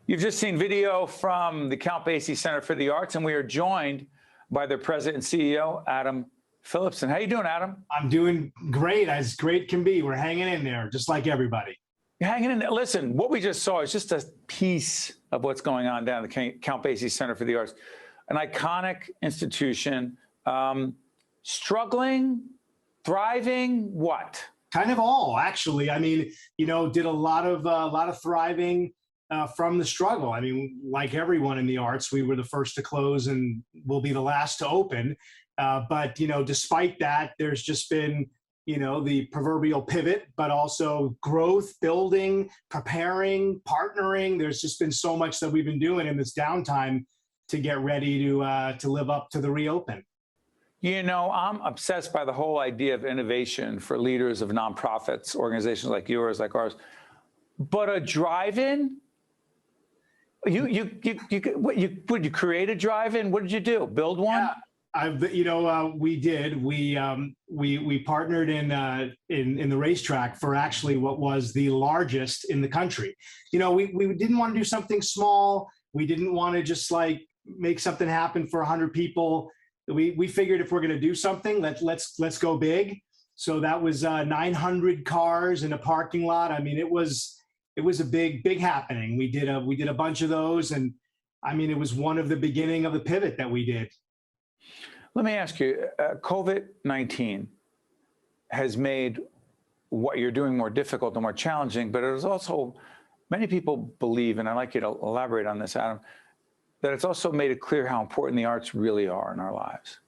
You've just seen video from the Count Basie Center for the Arts, and we are joined by their president and CEO, Adam Philipson. How you doing, Adam? I'm doing great, as great can be. We're hanging in there, just like everybody. You're hanging in there. Listen, what we just saw is just a piece of what's going on down at the Count Basie Center for the Arts, an iconic institution, struggling, thriving, what? Kind of all, actually. I mean, did a lot of thriving from the struggle. I mean, like everyone in the arts, we were the first to close and will be the last to open. But despite that, there's just been, the proverbial pivot, but also growth, building, preparing, partnering. There's just been so much that we've been doing in this downtime to get ready to live up to the reopen. I'm obsessed by the whole idea of innovation for leaders of nonprofits, organizations like yours, like ours. But a drive-in? You create a drive-in? What did you do? Build one? Yeah, we did. We partnered in the racetrack for actually what was the largest in the country. We didn't want to do something small. We didn't want to just like make something happen for 100 people. We figured if we're going to do something, let's go big. So that was 900 cars in a parking lot. I mean, it was a big happening. We did a bunch of those, and I mean, it was one of the beginning of the pivot that we did. Let me ask you, COVID-19 has made what you're doing more difficult and more challenging, but it is also, many people believe, and I'd like you to elaborate on this, Adam, that it's also made it clear how important the arts really are in our lives.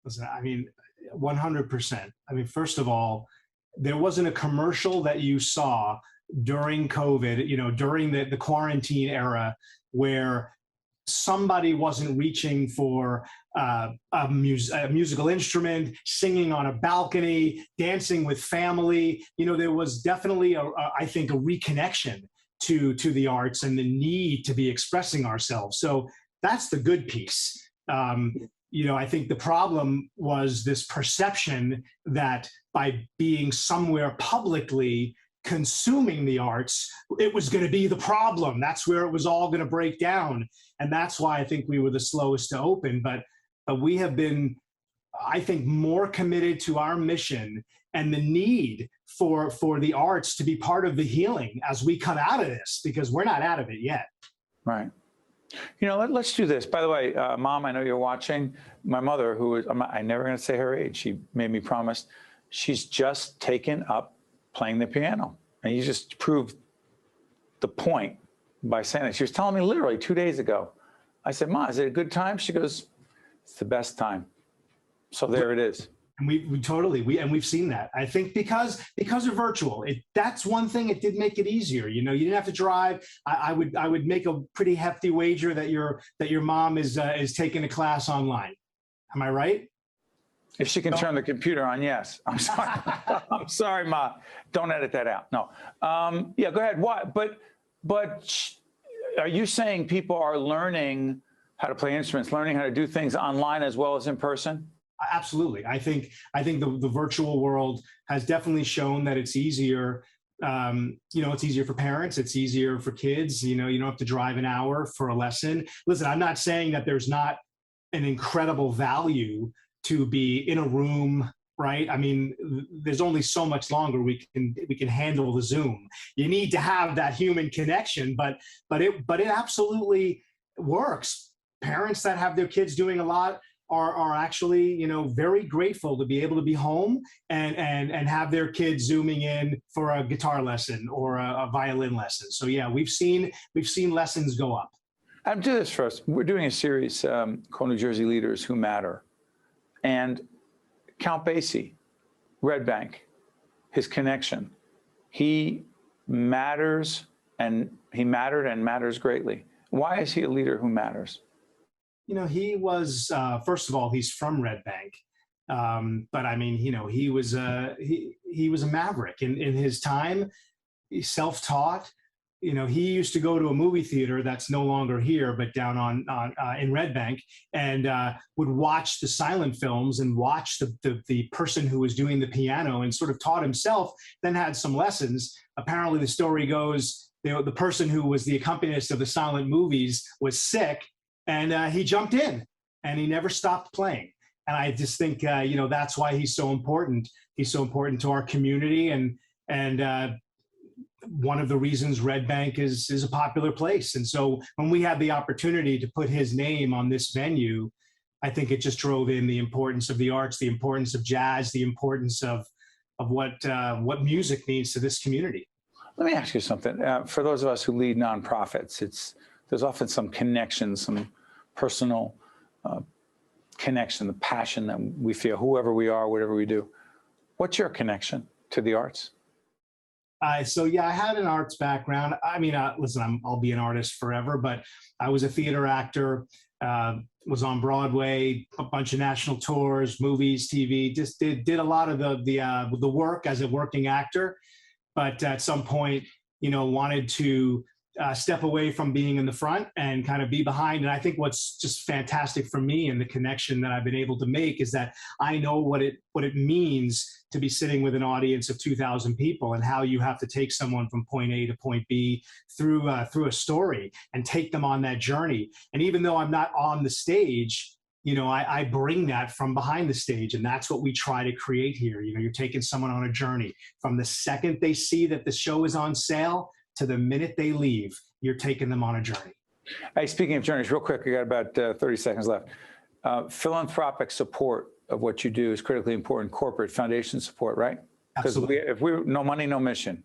Listen, I mean, 100%. I mean, first of all, there wasn't a commercial that you saw during COVID, during the quarantine era, where somebody wasn't reaching for a musical instrument, singing on a balcony, dancing with family. There was definitely, I think, a reconnection to the arts and the need to be expressing ourselves. So that's the good piece. I think the problem was this perception that by being somewhere publicly consuming the arts, it was going to be the problem. That's where it was all going to break down. And that's why I think we were the slowest to open. But we have been, I think, more committed to our mission and the need for the arts to be part of the healing as we come out of this, because we're not out of it yet. Right. Let's do this. By the way, Mom, I know you're watching. My mother, I'm never going to say her age. She made me promise. She's just taken up playing the piano. And you just proved the point by saying that. She was telling me literally 2 days ago. I said, Ma, is it a good time? She goes, it's the best time. So there it is. And we've seen that. I think because of virtual, that's one thing. It did make it easier. You didn't have to drive. I would make a pretty hefty wager that your mom is taking a class online. Am I right? If she can turn the computer on, yes. I'm sorry. I'm sorry, Ma. Don't edit that out. No. Yeah, go ahead. Why? But are you saying people are learning how to play instruments, learning how to do things online as well as in person? Absolutely. I think the virtual world has definitely shown that it's easier. It's easier for parents. It's easier for kids. You don't have to drive an hour for a lesson. Listen, I'm not saying that there's not an incredible value to be in a room, right? I mean, there's only so much longer we can handle the Zoom. You need to have that human connection, but it absolutely works. Parents that have their kids doing a lot are actually, very grateful to be able to be home and have their kids zooming in for a guitar lesson or a violin lesson. So yeah, we've seen lessons go up. I'll do this first. We're doing a series called New Jersey Leaders Who Matter. And Count Basie, Red Bank, his connection, he matters, and he mattered and matters greatly. Why is he a leader who matters? He was, first of all, he's from Red Bank. But I mean, he was a maverick in his time. He's self-taught. He used to go to a movie theater that's no longer here, but down in Red Bank, and would watch the silent films and watch the person who was doing the piano and sort of taught himself, then had some lessons. Apparently the story goes the person who was the accompanist of the silent movies was sick, and he jumped in, and he never stopped playing. And I just think, that's why he's so important. He's so important to our community, and one of the reasons Red Bank is a popular place. And so when we had the opportunity to put his name on this venue, I think it just drove in the importance of the arts, the importance of jazz, the importance of what music means to this community. Let me ask you something. For those of us who lead nonprofits, there's often some connection, some personal connection, the passion that we feel, whoever we are, whatever we do. What's your connection to the arts? So yeah, I had an arts background. I mean, listen, I'll be an artist forever, but I was a theater actor, was on Broadway, a bunch of national tours, movies, TV, just did a lot of the work as a working actor. But at some point, wanted to step away from being in the front and kind of be behind. And I think what's just fantastic for me and the connection that I've been able to make is that I know what it means to be sitting with an audience of 2,000 people, and how you have to take someone from point A to point B through a story and take them on that journey. And even though I'm not on the stage, I bring that from behind the stage, and that's what we try to create here. You're taking someone on a journey from the second they see that the show is on sale to the minute they leave. You're taking them on a journey. Hey, speaking of journeys, real quick, I got about 30 seconds left. Philanthropic support of what you do is critically important. Corporate foundation support, right? Because if we no money, no mission.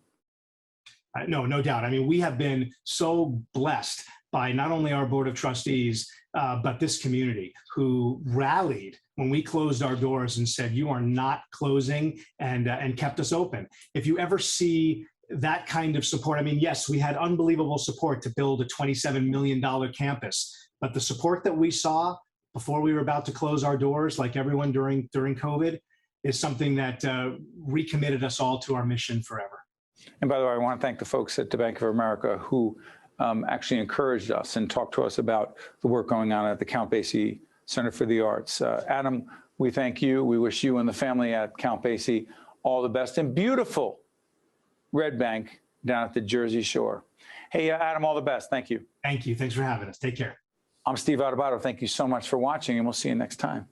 No doubt. I mean, we have been so blessed by not only our board of trustees, but this community who rallied when we closed our doors and said, "You are not closing," and kept us open. If you ever see that kind of support, I mean, yes, we had unbelievable support to build a $27 million campus, but the support that we saw before we were about to close our doors, like everyone during COVID, is something that recommitted us all to our mission forever. And by the way, I want to thank the folks at the Bank of America who actually encouraged us and talked to us about the work going on at the Count Basie Center for the Arts. Adam, we thank you. We wish you and the family at Count Basie all the best, and beautiful Red Bank down at the Jersey Shore. Hey, Adam, all the best. Thank you. Thank you. Thanks for having us. Take care. I'm Steve Adubato. Thank you so much for watching, and we'll see you next time.